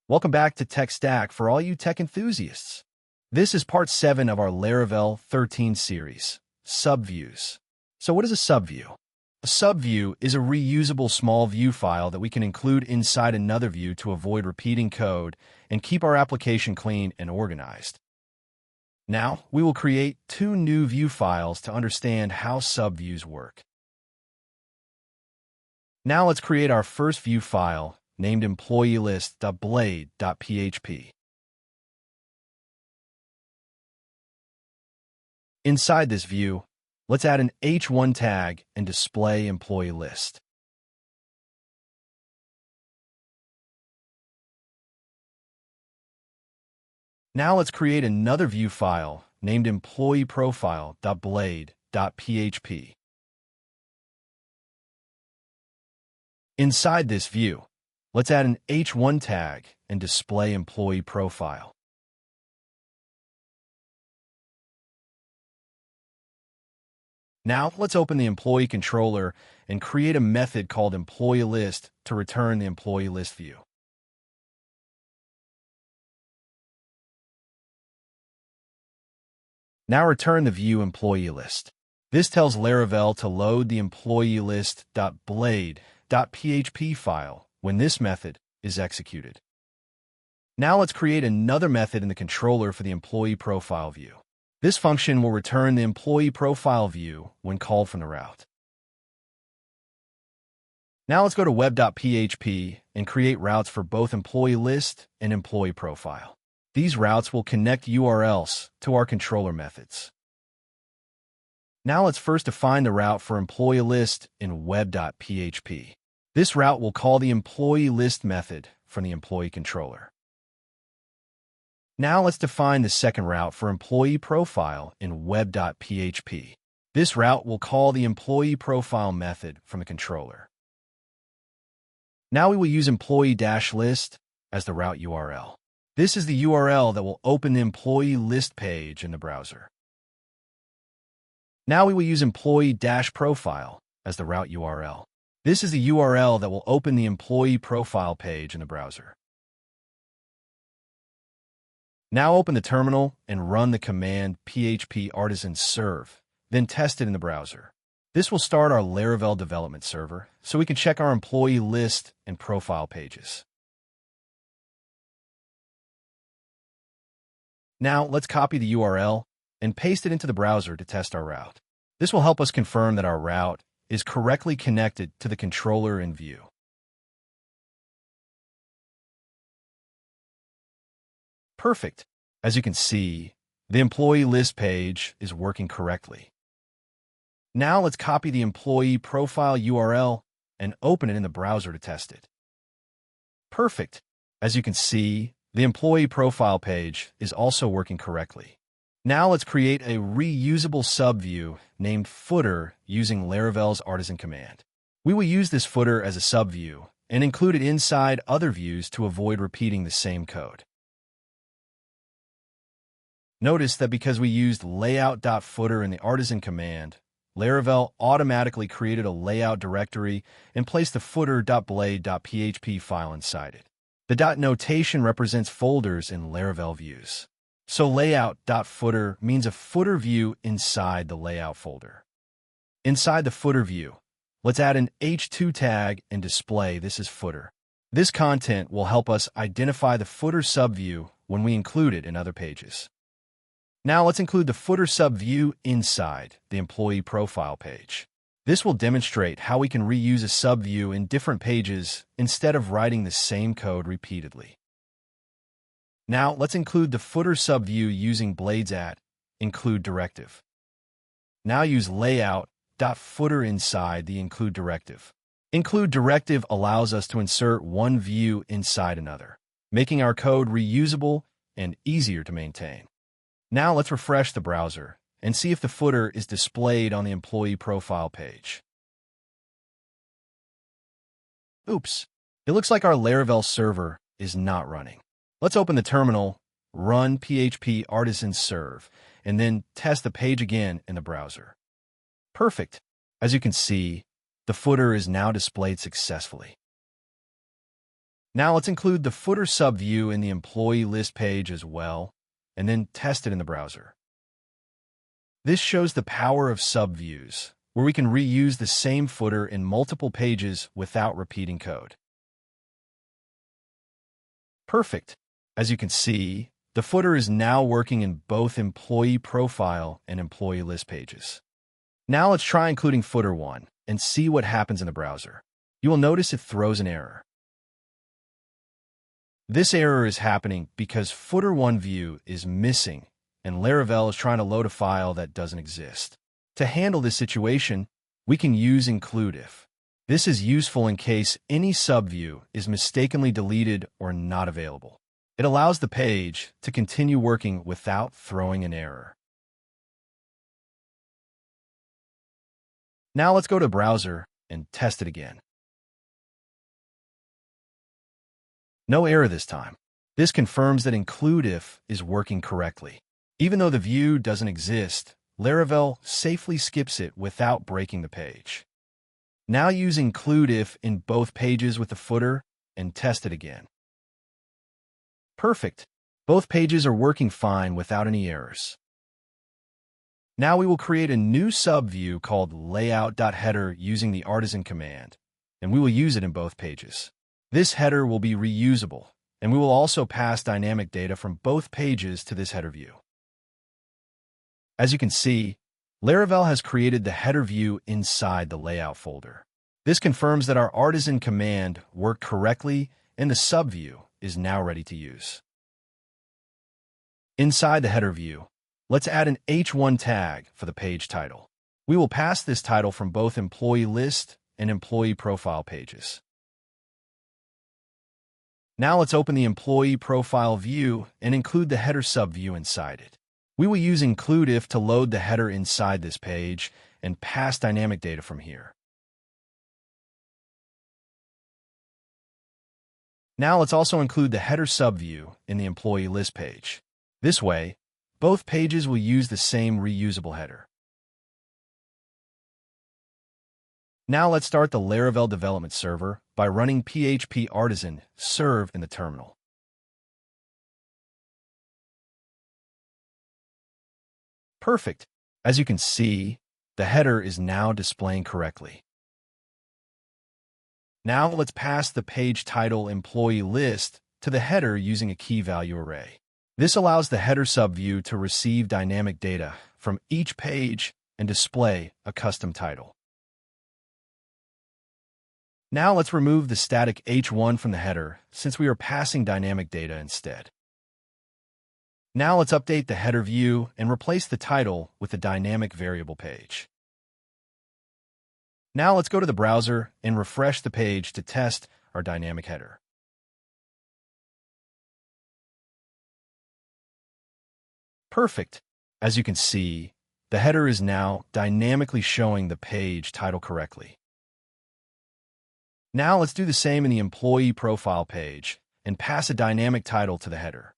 Welcome back to Tech Stack for all you tech enthusiasts. This is part 7 of our Laravel 13 series, Subviews. So what is a subview? A subview is a reusable small view file that we can include inside another view to avoid repeating code and keep our application clean and organized. Now, we will create 2 new view files to understand how subviews work. Now let's create our first view file, named employeelist.blade.php. Inside this view, let's add an h1 tag and display employee list. Now let's create another view file named employeeprofile.blade.php. Inside this view, let's add an h1 tag and display employee profile. Now let's open the employee controller and create a method called employeeList to return the employee list view. Now return the view employee list. This tells Laravel to load the employeelist.blade.php file when this method is executed. Now let's create another method in the controller for the employee profile view. This function will return the employee profile view when called from the route. Now let's go to web.php and create routes for both employee list and employee profile. These routes will connect URLs to our controller methods. Now let's first define the route for employee list in web.php. This route will call the employee list method from the employee controller. Now let's define the second route for employee profile in web.php. This route will call the employee profile method from the controller. Now we will use employee-list as the route URL. This is the URL that will open the employee list page in the browser. Now we will use employee-profile as the route URL. This is the URL that will open the employee profile page in the browser. Now open the terminal and run the command php artisan serve, then test it in the browser. This will start our Laravel development server, so we can check our employee list and profile pages. Now let's copy the URL and paste it into the browser to test our route. This will help us confirm that our route is correctly connected to the controller in view. Perfect. As you can see, the employee list page is working correctly. Now let's copy the employee profile URL and open it in the browser to test it. Perfect. As you can see, the employee profile page is also working correctly. Now let's create a reusable subview named footer using Laravel's artisan command. We will use this footer as a subview and include it inside other views to avoid repeating the same code. Notice that because we used layout.footer in the artisan command, Laravel automatically created a layout directory and placed the footer.blade.php file inside it. The dot notation represents folders in Laravel views. So layout.footer means a footer view inside the layout folder. Inside the footer view, let's add an h2 tag and display this as footer. This content will help us identify the footer subview when we include it in other pages. Now let's include the footer subview inside the employee profile page. This will demonstrate how we can reuse a subview in different pages instead of writing the same code repeatedly. Now let's include the footer subview using Blade's include directive. Now use layout.footer inside the include directive. Include directive allows us to insert one view inside another, making our code reusable and easier to maintain. Now let's refresh the browser and see if the footer is displayed on the employee profile page. Oops, it looks like our Laravel server is not running. Let's open the terminal, run php artisan serve, and then test the page again in the browser. Perfect. As you can see, the footer is now displayed successfully. Now let's include the footer subview in the employee list page as well, and then test it in the browser. This shows the power of subviews, where we can reuse the same footer in multiple pages without repeating code. Perfect. As you can see, the footer is now working in both employee profile and employee list pages. Now let's try including footer 1 and see what happens in the browser. You will notice it throws an error. This error is happening because footer 1 view is missing and Laravel is trying to load a file that doesn't exist. To handle this situation, we can use includeIf. This is useful in case any subview is mistakenly deleted or not available. It allows the page to continue working without throwing an error. Now let's go to browser and test it again. No error this time. This confirms that includeIf is working correctly. Even though the view doesn't exist, Laravel safely skips it without breaking the page. Now use includeIf in both pages with the footer and test it again. Perfect. Both pages are working fine without any errors. Now we will create a new subview called layout.header using the artisan command, and we will use it in both pages. This header will be reusable, and we will also pass dynamic data from both pages to this header view. As you can see, Laravel has created the header view inside the layout folder. This confirms that our artisan command worked correctly and the subview is now ready to use. Inside the header view, let's add an H1 tag for the page title. We will pass this title from both employee list and employee profile pages. Now let's open the employee profile view and include the header subview inside it. We will use includeIf to load the header inside this page and pass dynamic data from here. Now let's also include the header subview in the employee list page. This way, both pages will use the same reusable header. Now let's start the Laravel development server by running php artisan serve in the terminal. Perfect. As you can see, the header is now displaying correctly. Now let's pass the page title employee list to the header using a key value array. This allows the header subview to receive dynamic data from each page and display a custom title. Now let's remove the static H1 from the header since we are passing dynamic data instead. Now let's update the header view and replace the title with the dynamic variable page. Now let's go to the browser and refresh the page to test our dynamic header. Perfect. As you can see, the header is now dynamically showing the page title correctly. Now let's do the same in the employee profile page and pass a dynamic title to the header.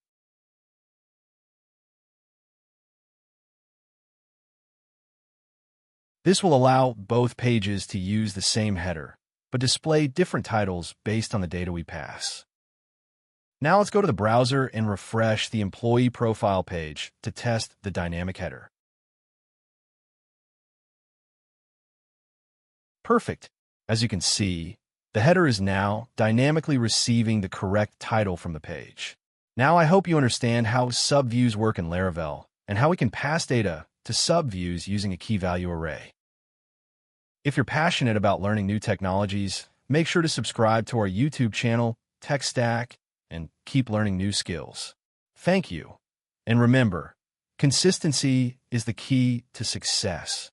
This will allow both pages to use the same header, but display different titles based on the data we pass. Now let's go to the browser and refresh the employee profile page to test the dynamic header. Perfect. As you can see, the header is now dynamically receiving the correct title from the page. Now I hope you understand how subviews work in Laravel and how we can pass data to subviews using a key value array. If you're passionate about learning new technologies, make sure to subscribe to our YouTube channel, Tech Stack, and keep learning new skills. Thank you. And remember, consistency is the key to success.